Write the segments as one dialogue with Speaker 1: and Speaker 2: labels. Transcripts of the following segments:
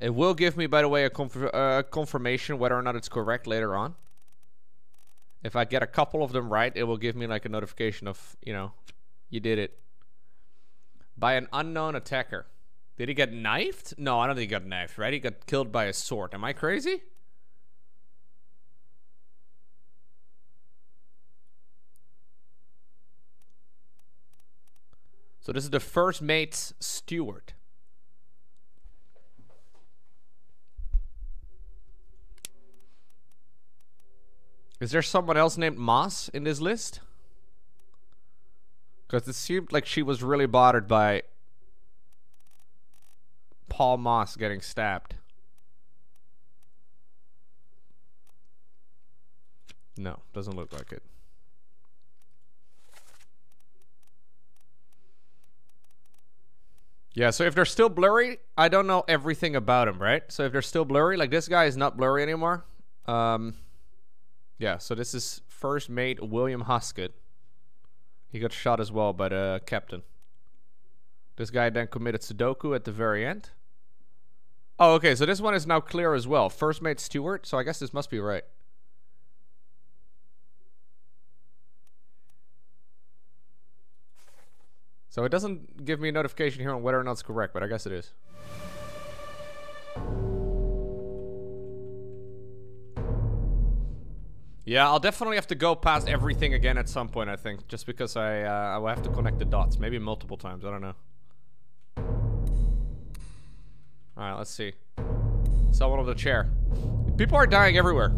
Speaker 1: It will give me, by the way, a confirmation whether or not it's correct later on. If I get a couple of them right, it will give me like a notification of, you know, you did it. By an unknown attacker. Did he get knifed? No, I don't think he got knifed, right? He got killed by a sword. Am I crazy? So this is the first mate's steward. Is there someone else named Moss in this list? Because it seemed like she was really bothered by Paul Moss getting stabbed. No, doesn't look like it. Yeah, so if they're still blurry, I don't know everything about him, right? So if they're still blurry, like this guy is not blurry anymore. Yeah, so this is first mate William Hoskett. He got shot as well by the captain. This guy then committed Sudoku at the very end. Oh, okay, so this one is now clear as well. First mate Stewart, so I guess this must be right. So it doesn't give me a notification here on whether or not it's correct, but I guess it is. Yeah, I'll definitely have to go past everything again at some point, I think. Just because I will have to connect the dots. Maybe multiple times, I don't know. Alright, let's see. Someone on the chair. People are dying everywhere.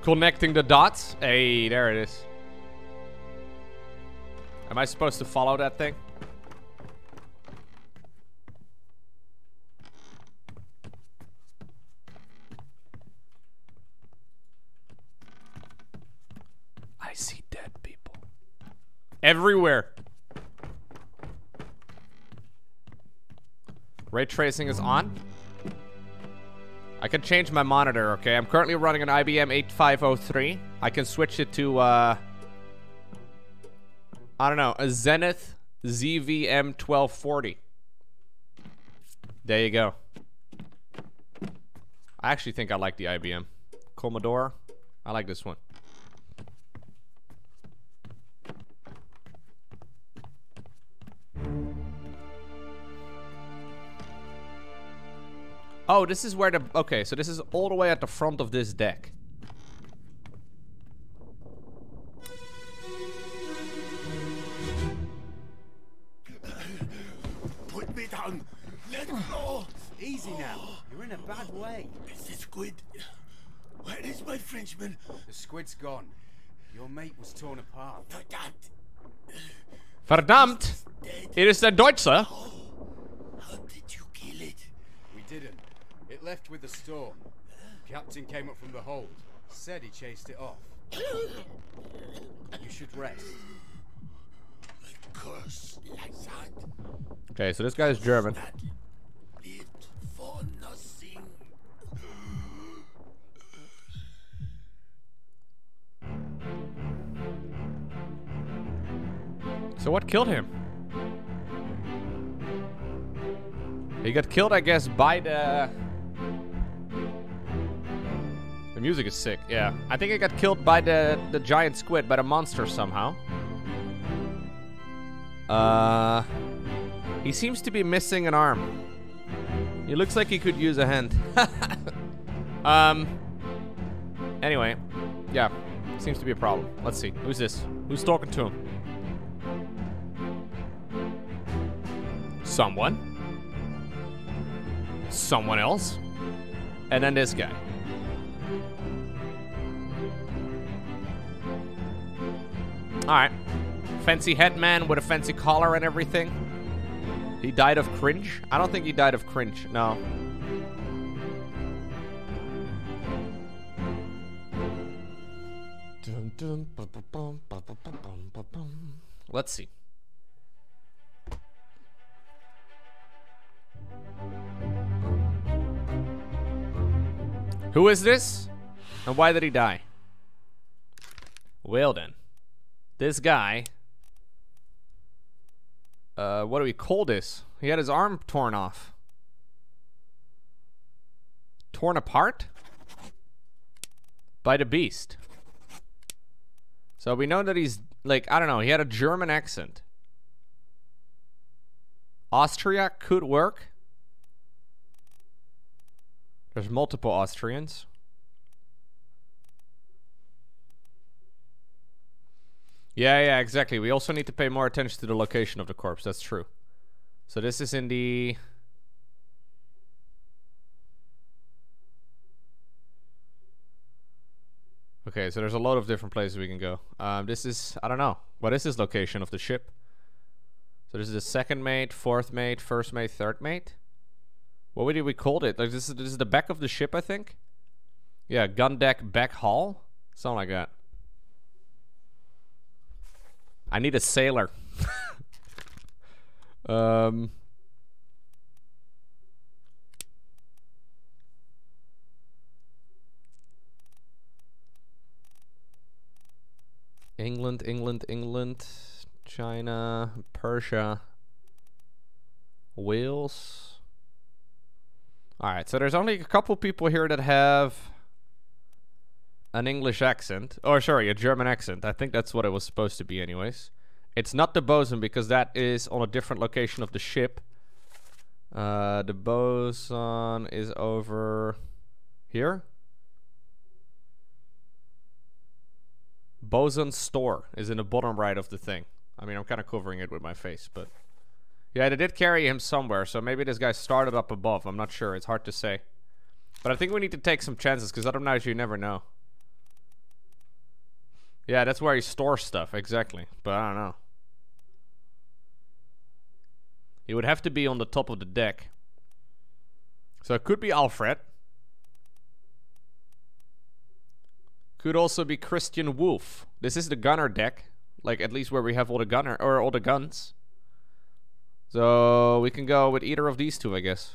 Speaker 1: Connecting the dots. Hey, there it is. Am I supposed to follow that thing? I see dead people. Everywhere. Ray tracing is on. I can change my monitor, okay? I'm currently running an IBM 8503. I can switch it to, I don't know, a Zenith ZVM 1240. There you go. I actually think I like the IBM. Commodore. I like this one. Oh, this is where the... Okay, so this is all the way at the front of this deck.
Speaker 2: Put me down. Let go. Easy now. You're in a bad way. It's the squid. Where is my Frenchman?
Speaker 3: The squid's gone. Your mate was torn apart.
Speaker 1: Verdammt! It is the Deutscher.
Speaker 2: How did you kill it?
Speaker 3: We didn't. It left with the storm. Captain came up from the hold. Said he chased it off. You should rest.
Speaker 2: A curse like that.
Speaker 1: Okay, so this guy is German.
Speaker 2: That lived for nothing.
Speaker 1: So what killed him? He got killed, I guess, by the... The music is sick, yeah. I think he got killed by the giant squid, by the monster somehow. He seems to be missing an arm. He looks like he could use a hand. Anyway, yeah. Seems to be a problem. Let's see. Who's this? Who's talking to him? Someone. Someone else. And then this guy. Alright. Fancy headman with a fancy collar and everything. He died of cringe? I don't think he died of cringe, no. Let's see. Who is this? And why did he die? Well then. This guy... what do we call this? He had his arm torn off. Torn apart? By the beast. So we know that he's, like, I don't know, he had a German accent. Austria could work. There's multiple Austrians. Yeah, exactly. We also need to pay more attention to the location of the corpse. That's true. So this is in the... Okay, so there's a lot of different places we can go. This is... I don't know. What is this location of the ship? So this is the second mate, fourth mate, first mate, third mate? What did we call it? Like this is the back of the ship, I think? Yeah, gun deck, back hall? Something like that. I need a sailor. England, China, Persia, Wales. Alright, so there's only a couple people here that have an English accent. Or sorry, a German accent. I think that's what it was supposed to be anyways. It's not the bosun because that is on a different location of the ship. The bosun is over here. Bosun's store is in the bottom right of the thing. I mean, I'm kind of covering it with my face, but... Yeah, they did carry him somewhere, so maybe this guy started up above. I'm not sure. It's hard to say. But I think we need to take some chances, because otherwise you never know. Yeah, that's where he stores stuff, exactly. But I don't know. He would have to be on the top of the deck. So it could be Alfred. Could also be Christian Wolf. This is the gunner deck. Like, at least where we have all the gunner, or all the guns. So we can go with either of these two, I guess.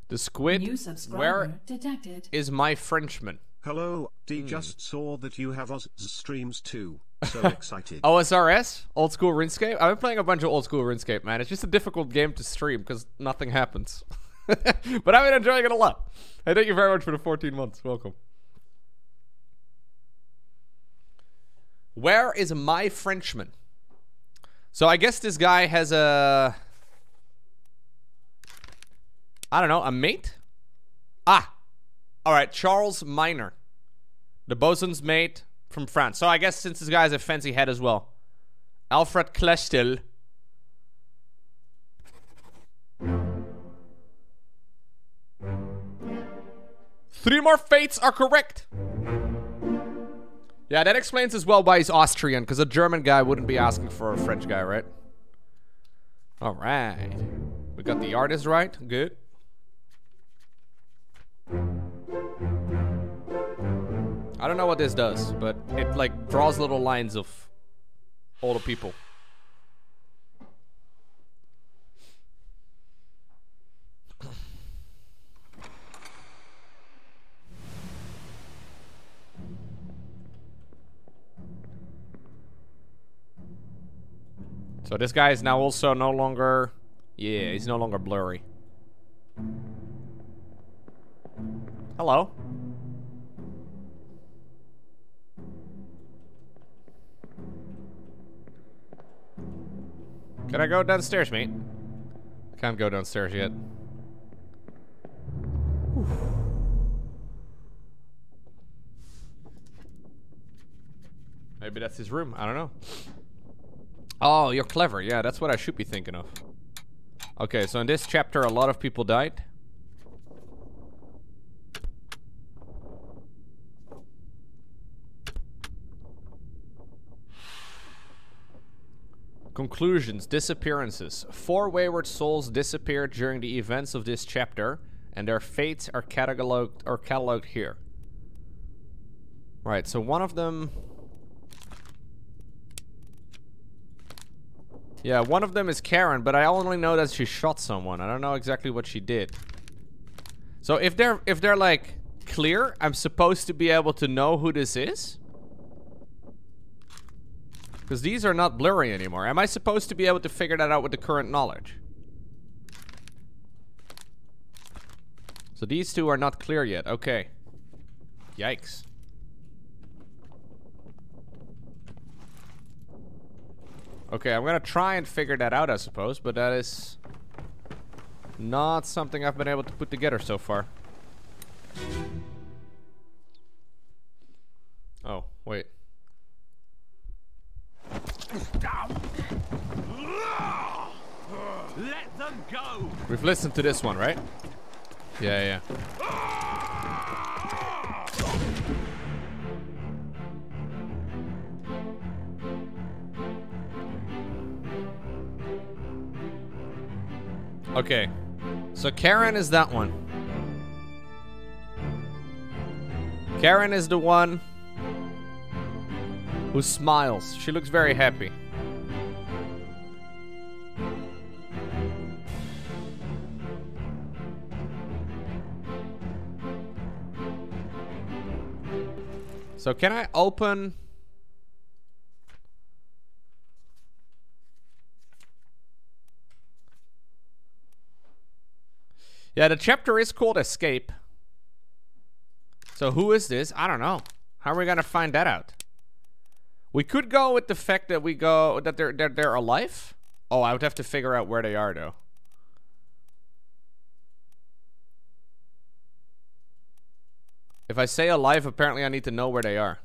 Speaker 1: The squid. Where
Speaker 4: detected.
Speaker 1: is my Frenchman?
Speaker 5: Hello, D just saw that you have Oz streams too. So excited.
Speaker 1: OSRS? Old school RuneScape? I've been playing a bunch of old school RuneScape, man. It's just a difficult game to stream because nothing happens. But I've been enjoying it a lot. Hey, thank you very much for the 14 months. Welcome. Where is my Frenchman? So I guess this guy has a... I don't know, a mate? Ah! Alright, Charles Minor. The bosun's mate from France. So I guess since this guy has a fancy head as well. Alfred Klestil. Three more fates are correct. Yeah, that explains as well why he's Austrian, because a German guy wouldn't be asking for a French guy, right? Alright. We got the artist right. Good. I don't know what this does, but it like draws little lines of all the people. So this guy is now also no longer... Yeah, he's no longer blurry. Hello. Can I go downstairs, mate? Can't go downstairs yet. Whew. Maybe that's his room. I don't know. Oh, you're clever. Yeah, that's what I should be thinking of. Okay, so in this chapter, a lot of people died. Conclusions, disappearances. 4 wayward souls disappeared during the events of this chapter, and their fates are cataloged here. Right, so one of them... Yeah, one of them is Karen, but I only know that she shot someone. I don't know exactly what she did. So if they're like clear, I'm supposed to be able to know who this is? Because these are not blurry anymore. Am I supposed to be able to figure that out with the current knowledge? So these two are not clear yet. Okay. Yikes. Okay, I'm gonna try and figure that out, I suppose, but that is not something I've been able to put together so far. Oh, wait.
Speaker 2: Let them go.
Speaker 1: We've listened to this one, right? Yeah, yeah. Okay. So Karen is that one. Karen is the one who smiles. She looks very happy. So can I open... Yeah, the chapter is called Escape. So who is this? I don't know. How are we gonna find that out? We could go with the fact that they're alive. Oh, I would have to figure out where they are though. If I say alive, apparently I need to know where they are.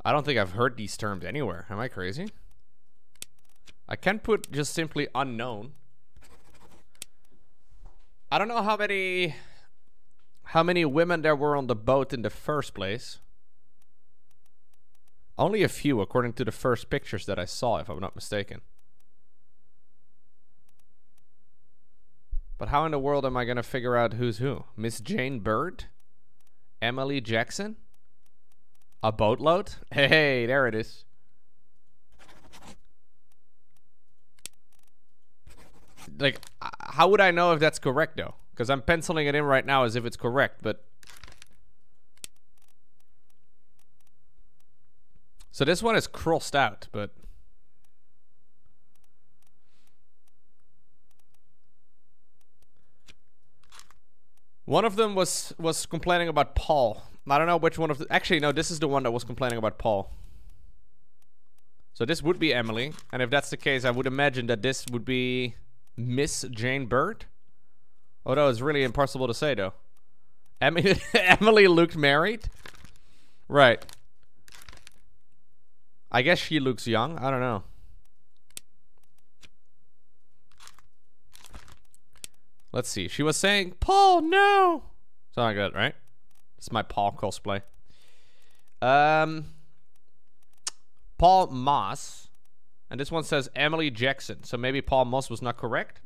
Speaker 1: I don't think I've heard these terms anywhere. Am I crazy? I can put just simply unknown. I don't know how many women there were on the boat in the first place. Only a few, according to the first pictures that I saw, if I'm not mistaken. But how in the world am I gonna figure out who's who? Miss Jane Bird? Emily Jackson? A boatload? Hey, there it is. Like, how would I know if that's correct, though? Because I'm penciling it in right now as if it's correct, but... So this one is crossed out, but... One of them was complaining about Paul. I don't know which one of the... Actually, no, this is the one that was complaining about Paul. So this would be Emily. And if that's the case, I would imagine that this would be Miss Jane Bird. Although it's really impossible to say, though. Emily looked married? Right. I guess she looks young. I don't know. Let's see. She was saying, Paul, no! Something like that, right? It's my Paul cosplay. Paul Moss. And this one says Emily Jackson. So maybe Paul Moss was not correct.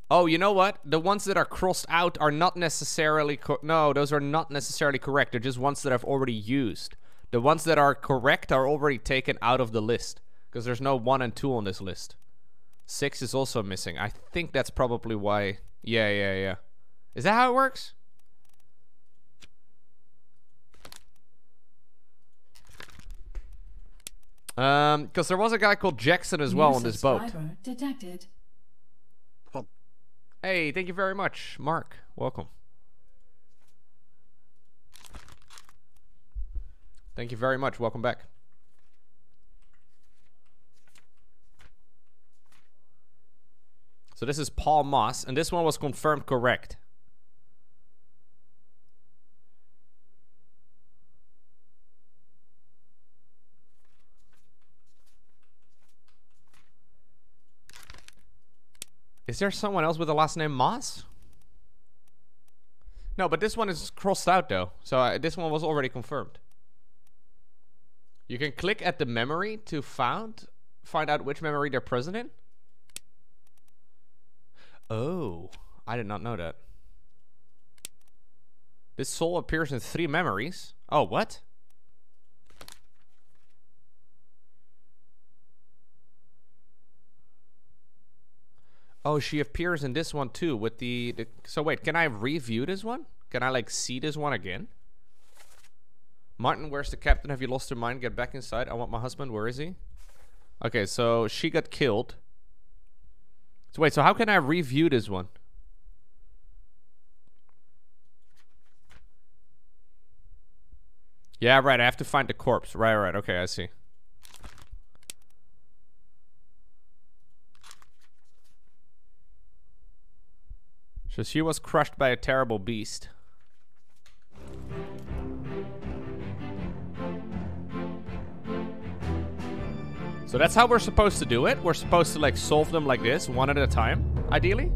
Speaker 1: Oh, you know what? The ones that are crossed out are not necessarily... No, those are not necessarily correct. They're just ones that I've already used. The ones that are correct are already taken out of the list. Because there's no 1 and 2 on this list. 6 is also missing. I think that's probably why... Yeah. Is that how it works? Because there was a guy called Jackson as well on this boat.
Speaker 4: Detected.
Speaker 1: Hey, thank you very much, Mark. Welcome. Thank you very much. Welcome back. So this is Paul Moss, and this one was confirmed correct. Is there someone else with the last name Moss? No, but this one is crossed out though. So this one was already confirmed. You can click at the memory to found find out which memory they're present in? Oh, I did not know that. This soul appears in 3 memories. Oh, what? Oh, she appears in this one too with the so wait, can I review this one? Can I like see this one again? Martin, where's the captain? Have you lost your mind? Get back inside. I want my husband. Where is he? Okay, so she got killed. So wait, so how can I review this one? Yeah, right, I have to find the corpse. Right, okay, I see. So she was crushed by a terrible beast. So that's how we're supposed to do it. We're supposed to like solve them like this, one at a time, ideally.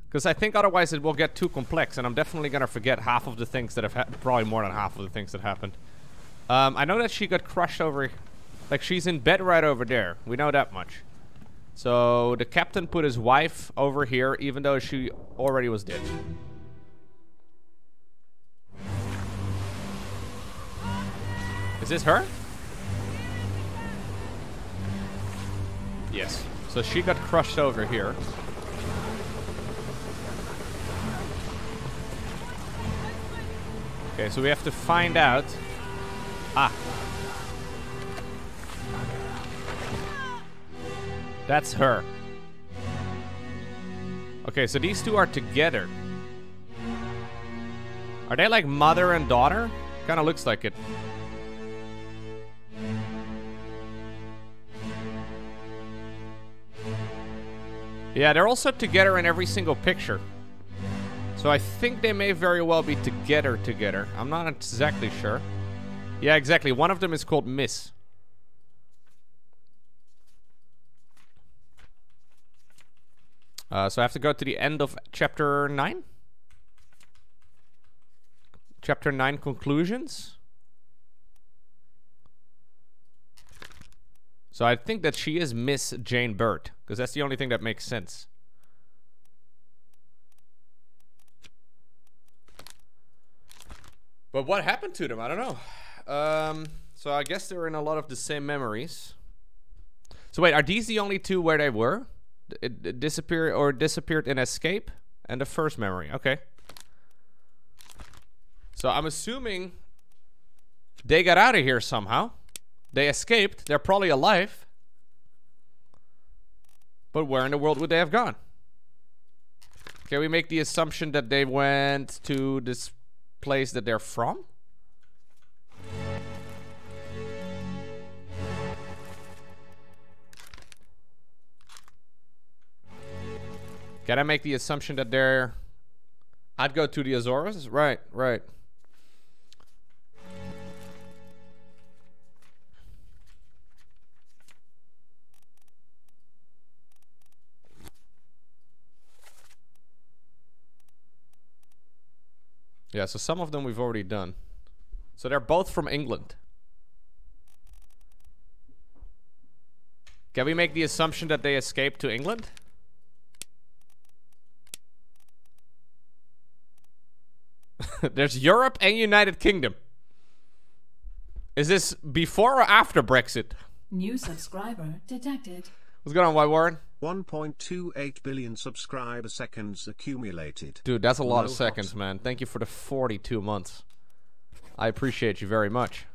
Speaker 1: Because I think otherwise it will get too complex, and I'm definitely gonna forget half of the things that have happened. Probably more than half of the things that happened. I know that she got crushed over, like she's in bed right over there. We know that much. So the captain put his wife over here, even though she already was dead. Is this her? Yes. So she got crushed over here. Okay, so we have to find out. Ah. That's her. Okay, so these two are together. Are they like mother and daughter? Kind of looks like it. Yeah, they're also together in every single picture. So I think they may very well be together. I'm not exactly sure. Yeah, exactly. One of them is called Miss. So I have to go to the end of chapter 9. Chapter 9 conclusions. So I think that she is Miss Jane Bird, because that's the only thing that makes sense. But what happened to them? I don't know. So I guess they're in a lot of the same memories. So wait, are these the only two where they were? It disappeared in Escape and the first memory. Okay. So I'm assuming they got out of here somehow. They escaped. They're probably alive. But where in the world would they have gone? Can we make the assumption that they went to this place that they're from? Can I make the assumption that they're... I'd go to the Azores? Right. Yeah, so some of them we've already done. So they're both from England. Can we make the assumption that they escaped to England? There's Europe and United Kingdom. Is this before or after Brexit?
Speaker 4: New subscriber detected.
Speaker 1: What's going on, White Warren?
Speaker 5: 1.28 billion subscriber seconds accumulated.
Speaker 1: Dude, that's a lot of seconds, man. Thank you for the 42 months. I appreciate you very much.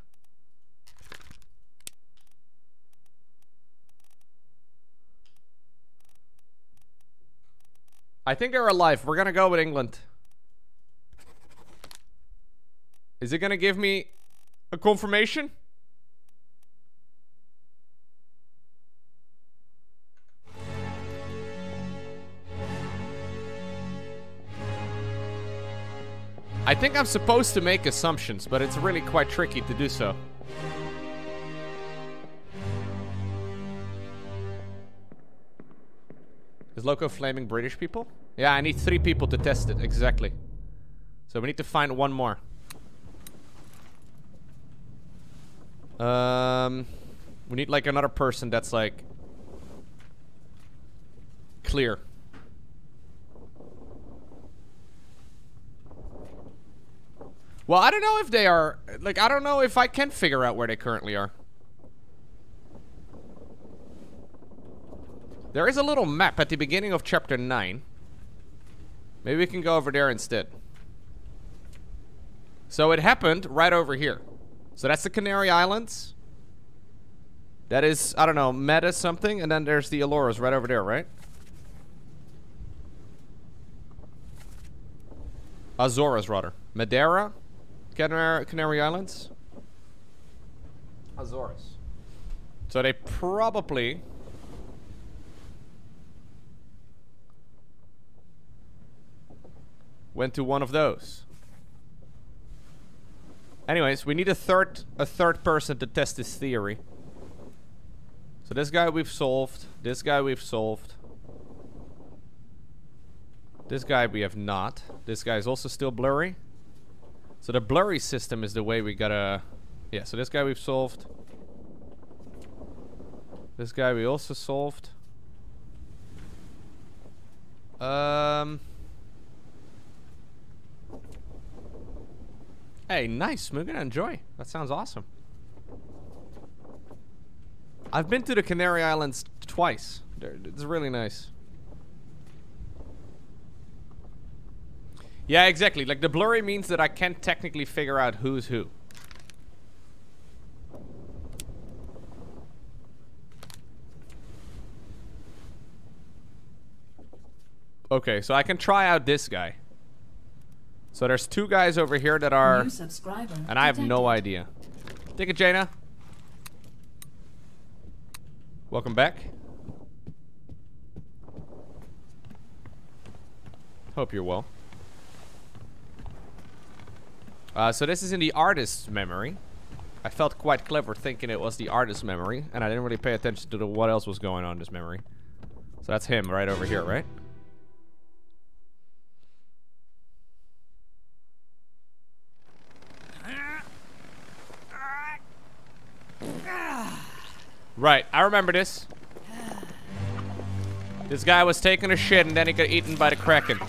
Speaker 1: I think they're alive. We're gonna go with England. Is it gonna give me a confirmation? I think I'm supposed to make assumptions, but it's really quite tricky to do so. Is Lowko flaming British people? Yeah, I need 3 people to test it, exactly. So we need to find one more. We need like another person that's like clear. Well, I don't know if they are, like, I don't know if I can figure out where they currently are. There is a little map at the beginning of chapter 9. Maybe we can go over there instead. So it happened right over here. So that's the Canary Islands. That is, I don't know, Meta something, and then there's the Aloras right over there, right? Azores, rather. Madeira? Canary Islands? Azores. So they probably... went to one of those. Anyways, we need a third person to test this theory. So this guy we've solved. This guy we've solved. This guy we have not. This guy is also still blurry. So the blurry system is the way we gotta... Yeah, so this guy we've solved. This guy we also solved. Hey, nice, Mugen, enjoy. That sounds awesome. I've been to the Canary Islands twice. It's really nice. Yeah, exactly. Like, the blurry means that I can't technically figure out who's who. Okay, so I can try out this guy. So there's two guys over here that are... And I have no idea. Take it, Jaina. Welcome back. Hope you're well. So this is in the artist's memory. I felt quite clever thinking it was the artist's memory, and I didn't really pay attention to what else was going on in this memory. So that's him right over here, right? Right, I remember this. This guy was taking a shit and then he got eaten by the Kraken.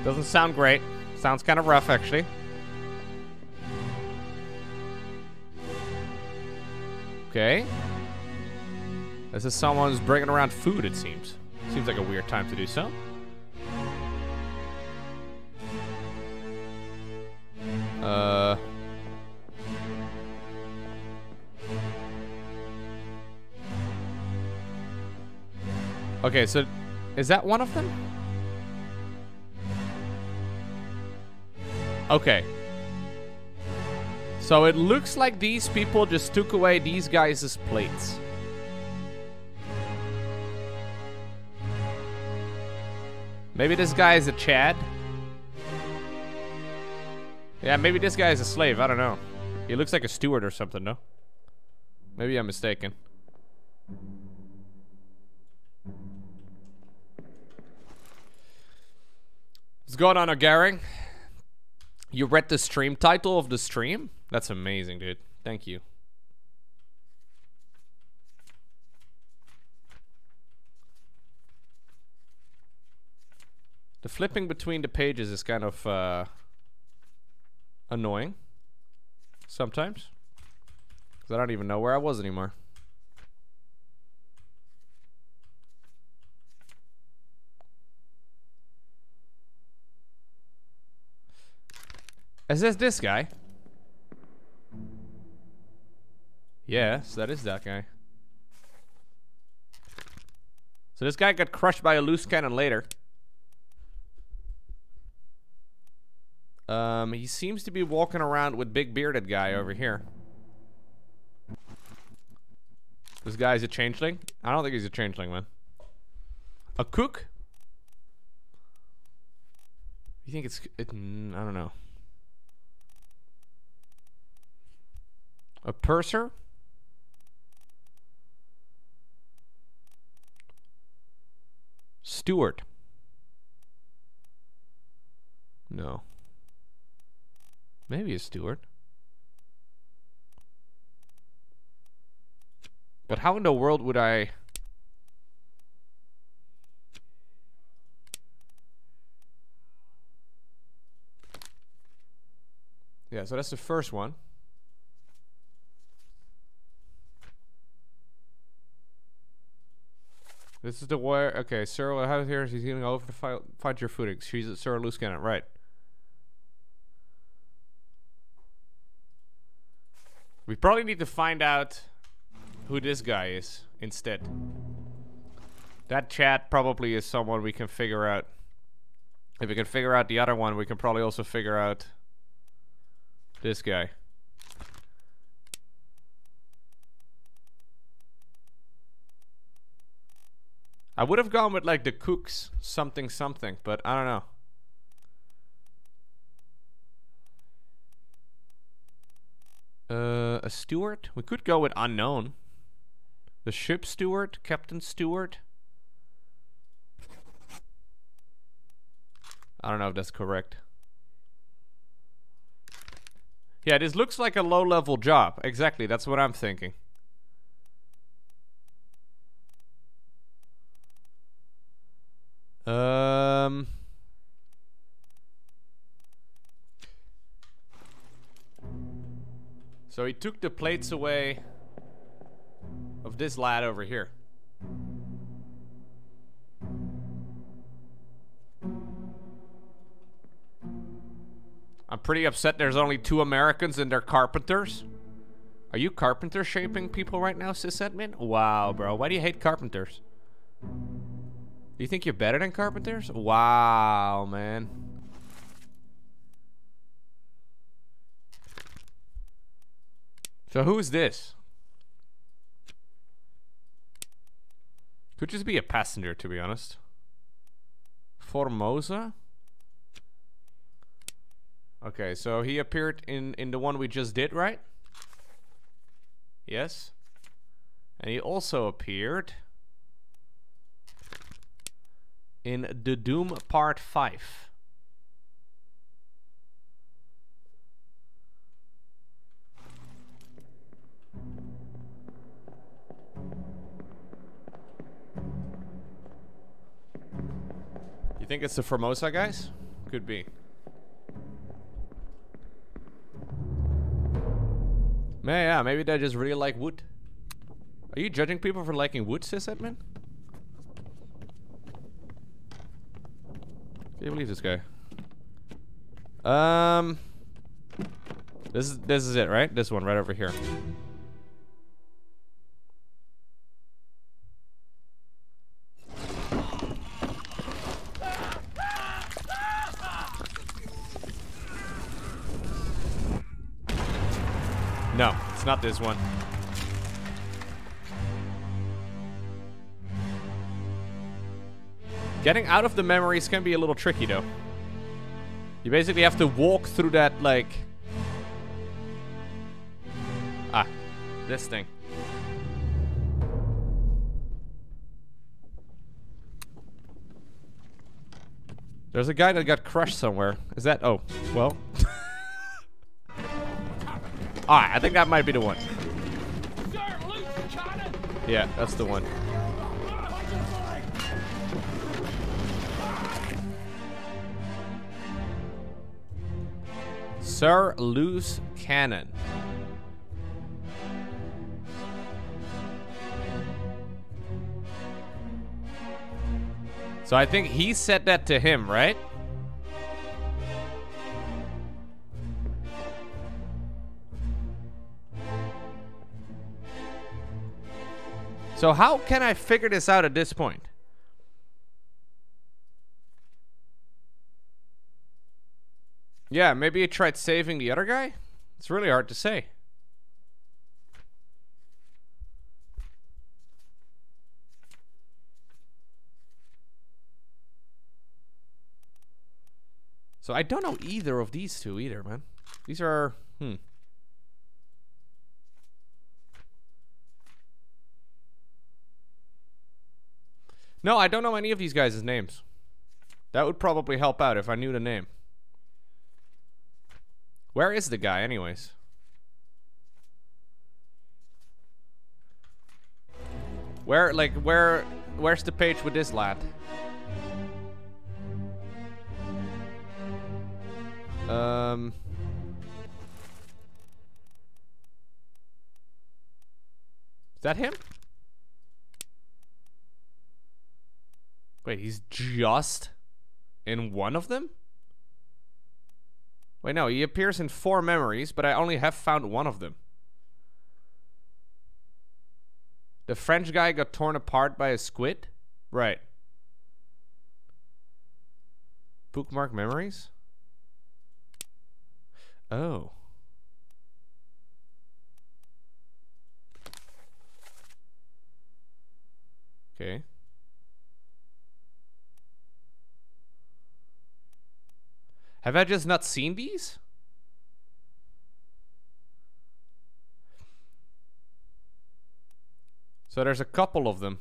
Speaker 1: Doesn't sound great. Sounds kind of rough, actually. Okay. This is someone who's bringing around food, it seems. Seems like a weird time to do so. Okay, so is that one of them? Okay. So it looks like these people just took away these guys' plates. Maybe this guy is a Chad? Yeah, maybe this guy is a slave. I don't know. He looks like a steward or something, no? Maybe I'm mistaken. What's going on, O'Garing? You read the stream title of the stream? That's amazing, dude. Thank you. The flipping between the pages is kind of annoying sometimes, because I don't even know where I was anymore. Is this guy? Yes, that is that guy. So this guy got crushed by a loose cannon later. He seems to be walking around with big bearded guy over here. This guy's a changeling? I don't think he's a changeling, man. A cook? You think I don't know. A purser? Steward. No. Maybe a steward. But how in the world would I... Yeah, so that's the first one. This is the where. Okay, Sir, what happens here is he's healing over to find your footing. She's at Sir Loose Cannon, right? We probably need to find out who this guy is instead. That chat probably is someone we can figure out. If we can figure out the other one, we can probably also figure out this guy. I would have gone with like the cooks something something, but I don't know. A steward? We could go with unknown. The ship steward, Captain Steward. I don't know if that's correct. Yeah, this looks like a low-level job. Exactly, that's what I'm thinking. So he took the plates away of this lad over here. I'm pretty upset there's only 2 Americans and they're carpenters. Are you carpenter shaping people right now, sysadmin? Wow, bro. Why do you hate carpenters? You think you're better than carpenters? Wow, man. So who is this? Could just be a passenger, to be honest. Formosa? Okay, so he appeared in the one we just did, right? Yes. And he also appeared in The Doom Part 5. You think it's the Formosa guys? Could be. Yeah, maybe they just really like wood. Are you judging people for liking wood, sysadmin? Can you believe this guy? This is it, right? This one right over here. No, it's not this one. Getting out of the memories can be a little tricky, though. You basically have to walk through that, like... Ah, this thing. There's a guy that got crushed somewhere. Is that... Oh, well... Alright, I think that might be the one. Yeah, that's the one. Sir Loose Cannon. So I think he said that to him, right? So how can I figure this out at this point? Yeah, maybe he tried saving the other guy? It's really hard to say. So I don't know either of these two either, man. These are... No, I don't know any of these guys' names. That would probably help out if I knew the name. Where is the guy, anyways? Where's the page with this lad? Is that him? Wait, he's just in one of them? Wait, no, he appears in 4 memories, but I only have found one of them. The French guy got torn apart by a squid? Right. Bookmark memories? Oh. Okay. Have I just not seen these? So there's a couple of them.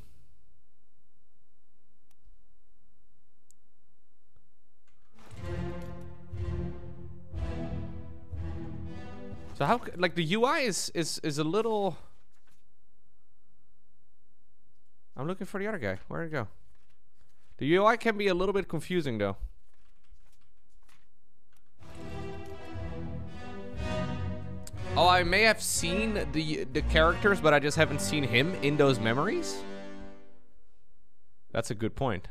Speaker 1: So how, like, the UI is a little... I'm looking for the other guy. Where'd it go? The UI can be a little bit confusing, though. Oh, I may have seen the characters, but I just haven't seen him in those memories? That's a good point.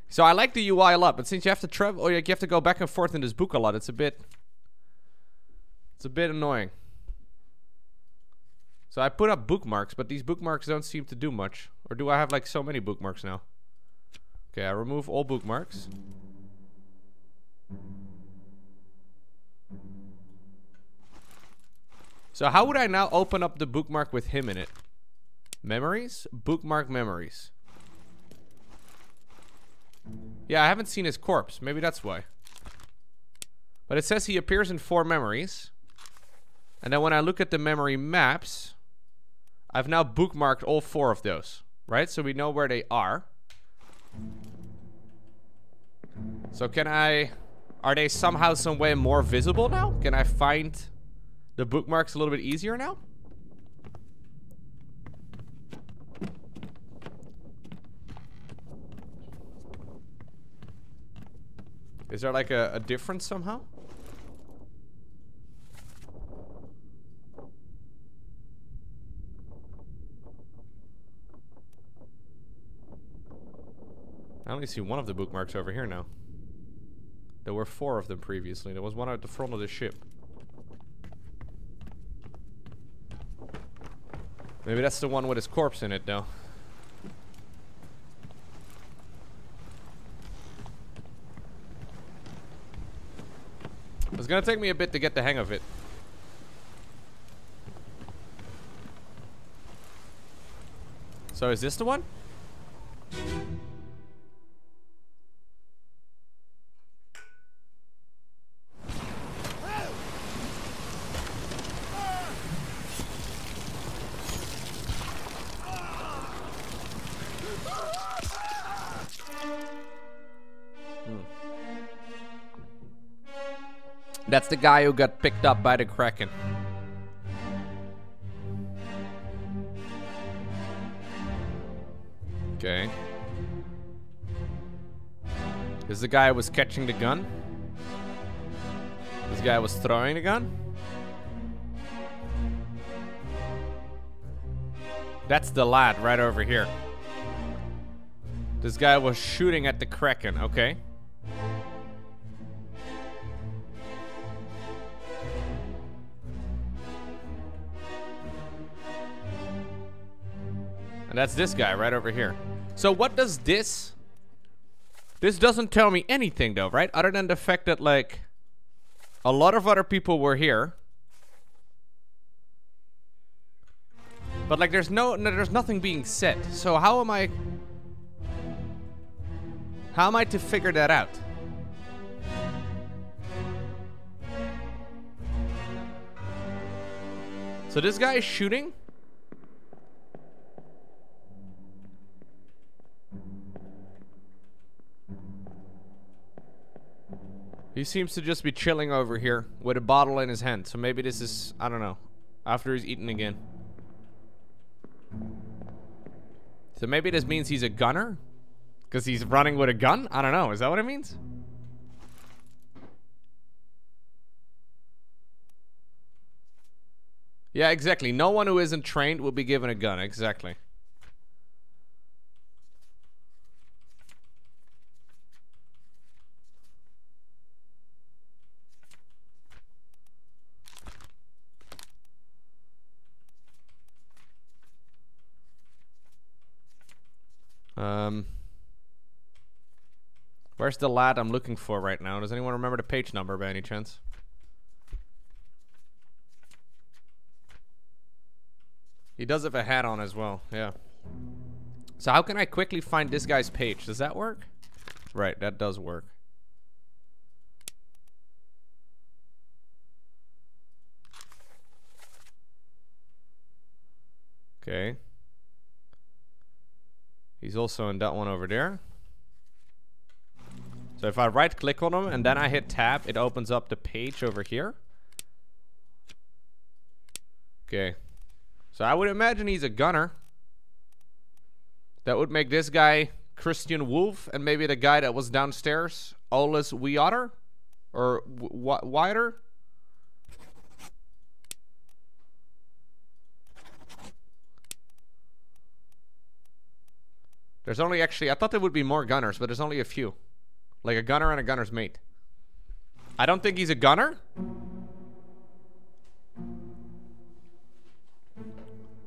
Speaker 1: So I like the UI a lot, but since you have to travel, or you have to go back and forth in this book a lot, it's a bit annoying. So I put up bookmarks, but these bookmarks don't seem to do much. Or do I have like so many bookmarks now? Okay, I remove all bookmarks. So how would I now open up the bookmark with him in it? Memories? Bookmark memories. Yeah, I haven't seen his corpse. Maybe that's why. But it says he appears in 4 memories. And then when I look at the memory maps, I've now bookmarked all 4 of those. Right? So we know where they are. So can I... Are they somehow, some way more visible now? Can I find... the bookmark's a little bit easier now? Is there like a difference somehow? I only see one of the bookmarks over here now. There were 4 of them previously. There was one at the front of the ship. Maybe that's the one with his corpse in it, though. It's gonna take me a bit to get the hang of it. So is this the one? That's the guy who got picked up by the Kraken. Okay. This is the guy who was catching the gun? This guy was throwing the gun? That's the lad right over here. This guy was shooting at the Kraken, okay. And that's this guy right over here. So what does this... This doesn't tell me anything though, right? Other than the fact that, like, a lot of other people were here. But, like, there's nothing being said. So how am I to figure that out? So this guy is shooting. He seems to just be chilling over here with a bottle in his hand. So maybe this is, I don't know, after he's eaten again. So maybe this means he's a gunner? Because he's running with a gun? I don't know. Is that what it means? Yeah, exactly. No one who isn't trained will be given a gun. Exactly. Where's the lad I'm looking for right now? Does anyone remember the page number by any chance? He does have a hat on as well, yeah. So how can I quickly find this guy's page? Does that work? Right, that does work. Okay. He's also in that one over there. So if I right click on him and then I hit tab, it opens up the page over here. Okay. So I would imagine he's a gunner. That would make this guy Christian Wolf, and maybe the guy that was downstairs, Olis Weotter? Or Wider? There's only actually, I thought there would be more gunners, but there's only a few. Like a gunner and a gunner's mate. I don't think he's a gunner.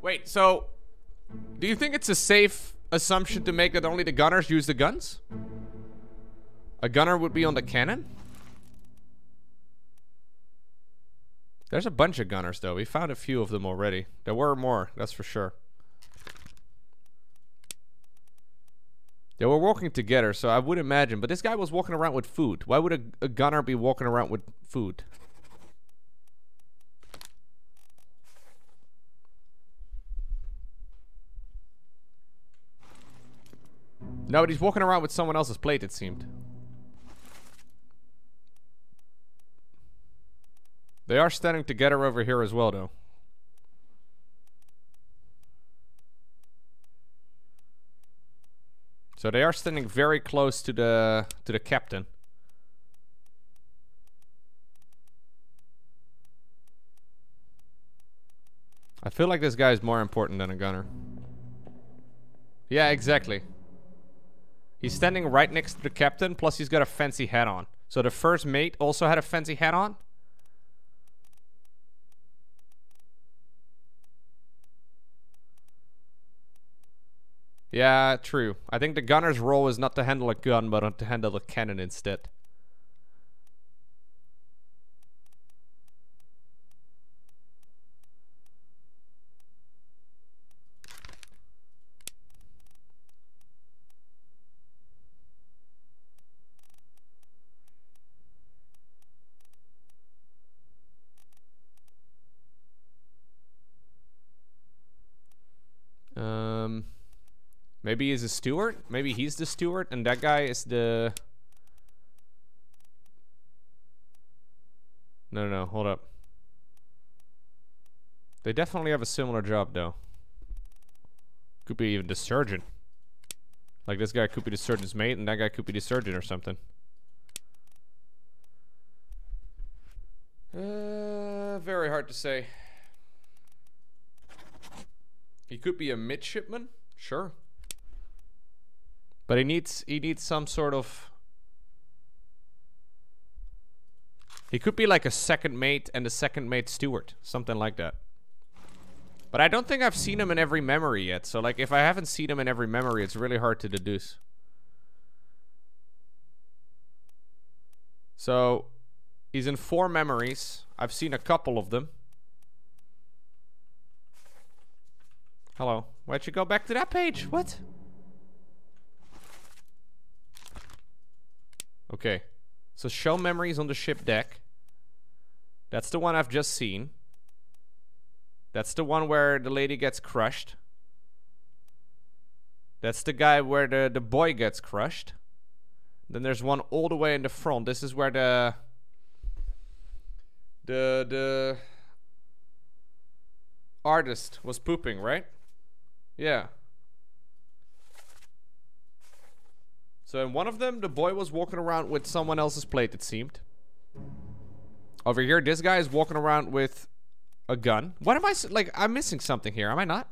Speaker 1: Wait, so do you think it's a safe assumption to make that only the gunners use the guns? A gunner would be on the cannon? There's a bunch of gunners though. We found a few of them already. There were more, that's for sure. They were walking together, so I would imagine. But this guy was walking around with food. Why would a gunner be walking around with food? No, but he's walking around with someone else's plate, it seemed. They are standing together over here as well, though. So they are standing very close to the captain. I feel like this guy is more important than a gunner. Yeah, exactly. He's standing right next to the captain, plus he's got a fancy hat on. So the first mate also had a fancy hat on? Yeah, true. I think the gunner's role is not to handle a gun, but to handle a cannon instead. Maybe he's a steward? Maybe he's the steward and that guy is the... No, hold up. They definitely have a similar job though. Could be even the surgeon. Like this guy could be the surgeon's mate and that guy could be the surgeon or something. Very hard to say. He could be a midshipman, sure. But he needs some sort of... He could be like a second mate and a second mate steward. Something like that. But I don't think I've seen him in every memory yet. So like if I haven't seen him in every memory, it's really hard to deduce. So he's in 4 memories. I've seen a couple of them. Hello. Why'd you go back to that page? What? Okay. So show memories on the ship deck. That's the one I've just seen. That's the one where the lady gets crushed. That's the guy where the boy gets crushed. Then there's one all the way in the front. This is where the artist was pooping, right? Yeah. So in one of them, the boy was walking around with someone else's plate, it seemed. Over here, this guy is walking around with a gun. What am I... Like, I'm missing something here, am I not?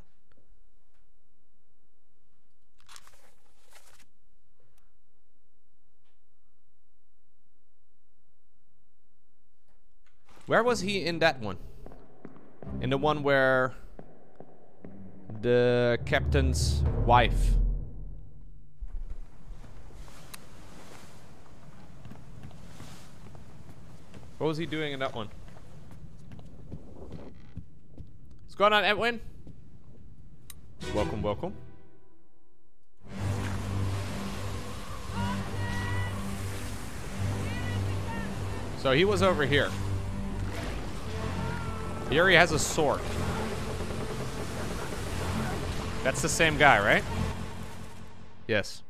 Speaker 1: Where was he in that one? In the one where the captain's wife... What was he doing in that one? What's going on, Edwin? Welcome, welcome. So he was over here. Here he has a sword. That's the same guy, right? Yes.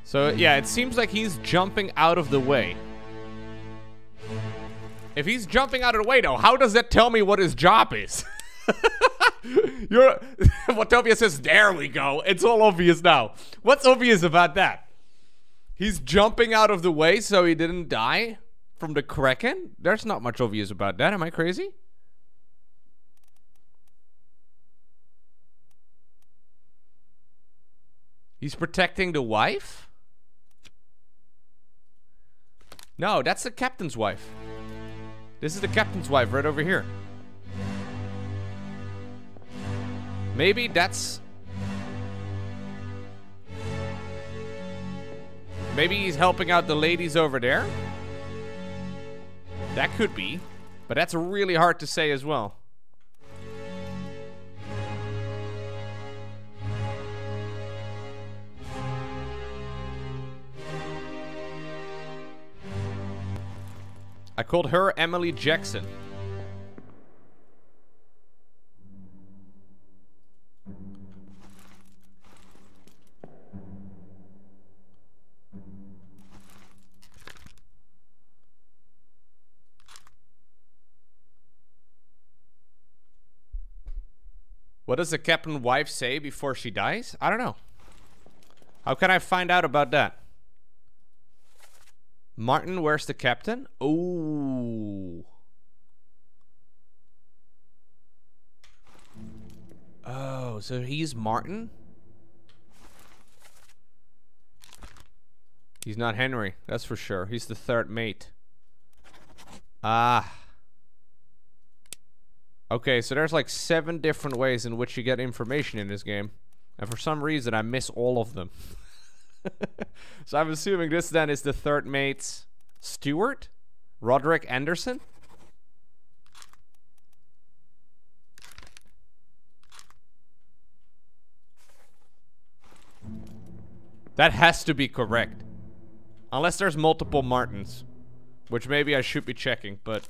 Speaker 1: So, yeah, it seems like he's jumping out of the way. If he's jumping out of the way, though, how does that tell me what his job is? Watopia says, there we go. It's all obvious now. What's obvious about that? He's jumping out of the way so he didn't die from the Kraken? There's not much obvious about that. Am I crazy? He's protecting the wife? No, that's the captain's wife. This is the captain's wife right over here. Maybe that's... Maybe he's helping out the ladies over there? That could be. But that's really hard to say as well. I called her Emily Jackson. What does the captain's wife say before she dies? I don't know. How can I find out about that? Martin, where's the captain? Oh. Oh, so he's Martin? He's not Henry, that's for sure. He's the third mate. Ah. Okay, so there's like 7 different ways in which you get information in this game. And for some reason, I miss all of them. So I'm assuming this then is the third mate's steward? Roderick Anderson? That has to be correct. Unless there's multiple Martins. Which maybe I should be checking, but...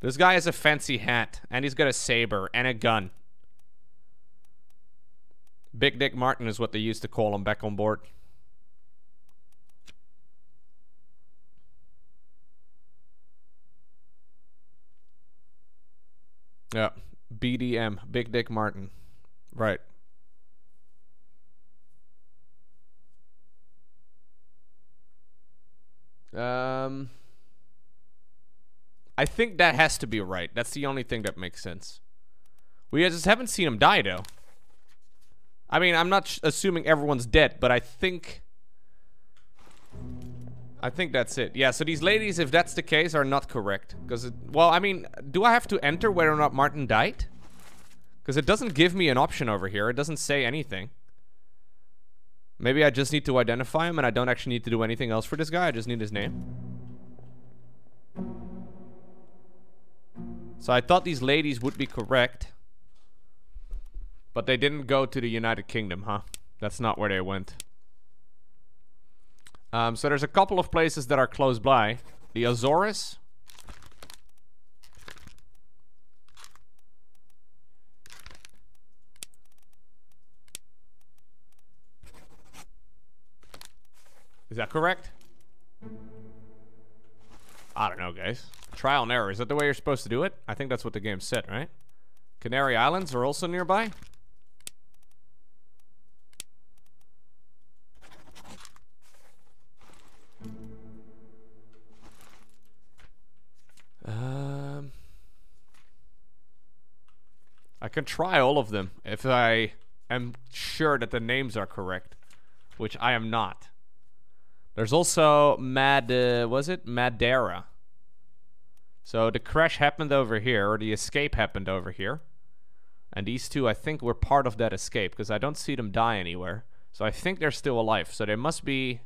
Speaker 1: This guy has a fancy hat. And he's got a saber and a gun. Big Dick Martin is what they used to call him back on board. Yeah, BDM, Big Dick Martin. Right. I think that has to be right. That's the only thing that makes sense. We just haven't seen him die, though. I mean, I'm not assuming everyone's dead, but I think that's it. Yeah, so these ladies, if that's the case, are not correct. Because, well, I mean, do I have to enter whether or not Martin died? Because it doesn't give me an option over here. It doesn't say anything. Maybe I just need to identify him and I don't actually need to do anything else for this guy. I just need his name. So I thought these ladies would be correct. But they didn't go to the United Kingdom, huh? That's not where they went. So there's a couple of places that are close by. The Azores. Is that correct? I don't know, guys. Trial and error. Is that the way you're supposed to do it? I think that's what the game said, right? Canary Islands are also nearby. I can try all of them if I am sure that the names are correct, which I am not. There's also was it Madeira? So the crash happened over here, or the escape happened over here. And these two, I think, were part of that escape, because I don't see them die anywhere. So I think they're still alive. So they must be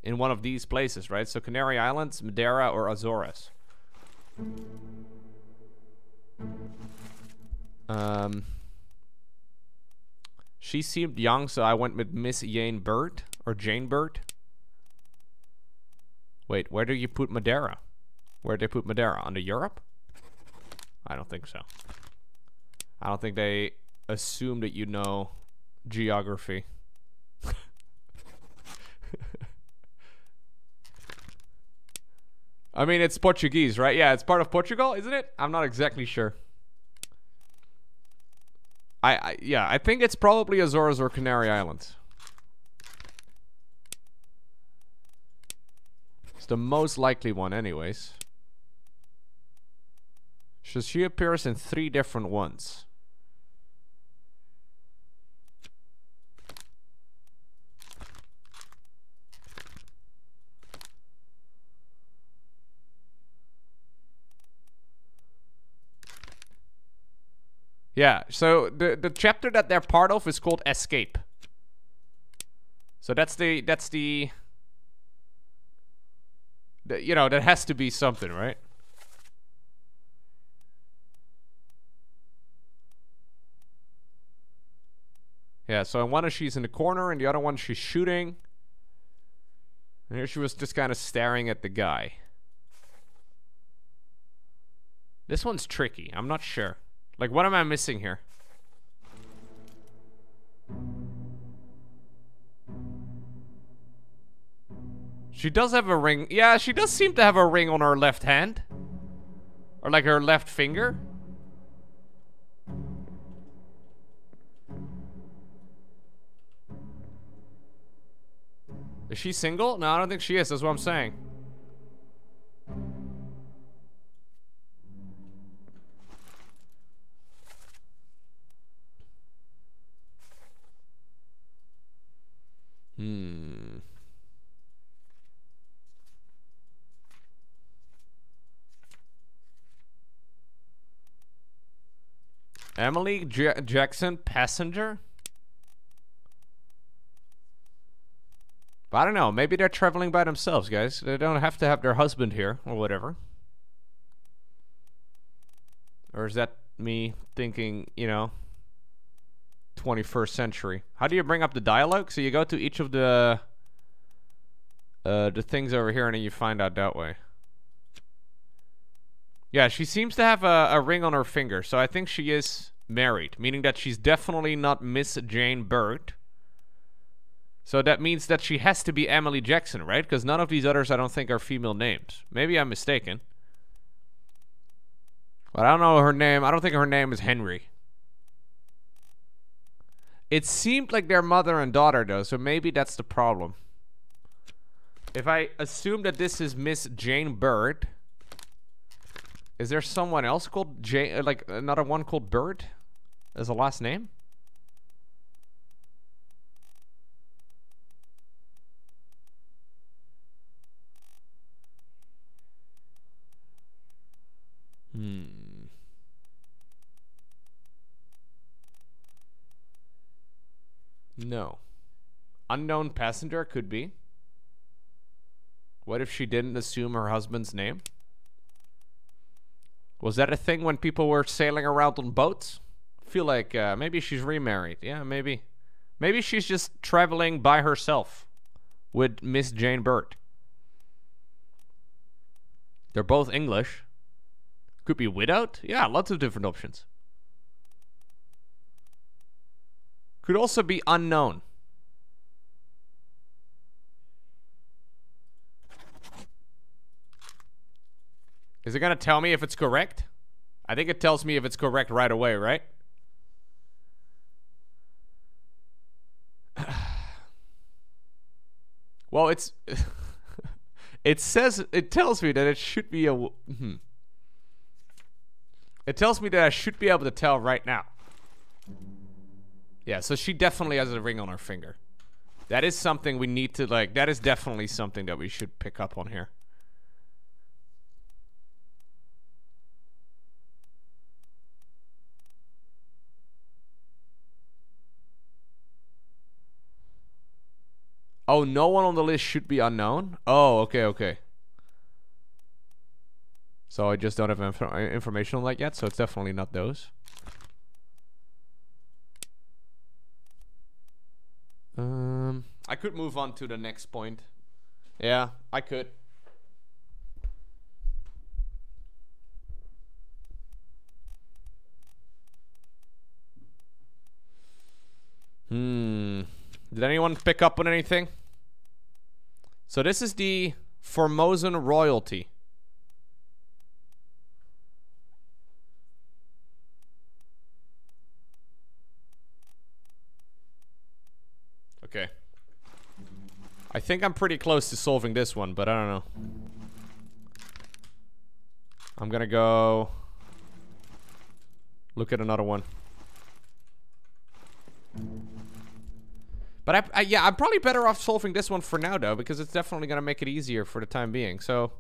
Speaker 1: in one of these places, right? So Canary Islands, Madeira, or Azores. She seemed young, so I went with Miss Jane Bird, or Jane Bird. Wait, where do you put Madeira? Where'd they put Madeira? Under Europe? I don't think so. I don't think they assume that you know geography. I mean, it's Portuguese, right? Yeah, it's part of Portugal, isn't it? I'm not exactly sure. Yeah, I think it's probably Azores or Canary Islands. It's the most likely one anyways. So she appears in 3 different ones. Yeah, so the chapter that they're part of is called Escape. So that's the you know, that has to be something, right? Yeah, so in one she's in the corner, and the other one she's shooting. And here she was just kind of staring at the guy. This one's tricky. I'm not sure. Like, what am I missing here? She does have a ring. Yeah, she does seem to have a ring on her left hand. Or like her left finger. Is she single? No, I don't think she is. That's what I'm saying. Emily Jackson, passenger? But I don't know. Maybe they're traveling by themselves, guys. They don't have to have their husband here or whatever. Or is that me thinking, you know, 21st century? How do you bring up the dialogue? So you go to each of the things over here and then you find out that way. Yeah, she seems to have a ring on her finger, so I think she is married, meaning that she's definitely not Miss Jane Bird. So that means that she has to be Emily Jackson, right? Because none of these others I don't think are female names. Maybe I'm mistaken. But I don't know her name. I don't think her name is Henry. It seemed like they're mother and daughter, though, so maybe that's the problem. If I assume that this is Miss Jane Bird... Is there someone else called Jane, like another one called Bird as a last name? No. Unknown passenger could be. What if she didn't assume her husband's name? Was that a thing when people were sailing around on boats? I feel like maybe she's remarried. Yeah, maybe. Maybe she's just traveling by herself with Miss Jane Bird. They're both English. Could be widowed. Yeah, lots of different options. Could also be unknown. Is it going to tell me if it's correct? I think it tells me if it's correct right away, right? Well, it's... it tells me that it should be a... It tells me that I should be able to tell right now. Yeah, so she definitely has a ring on her finger. That is something we need to, like... That is definitely something that we should pick up on here. Oh, no one on the list should be unknown? Oh, okay, okay. So I just don't have information on that yet, so it's definitely not those. I could move on to the next point. Yeah, I could. Did anyone pick up on anything? So this is the Formosan royalty. Okay. I think I'm pretty close to solving this one, but I don't know. I'm gonna go look at another one. But yeah, I'm probably better off solving this one for now, though, because it's definitely going to make it easier for the time being. So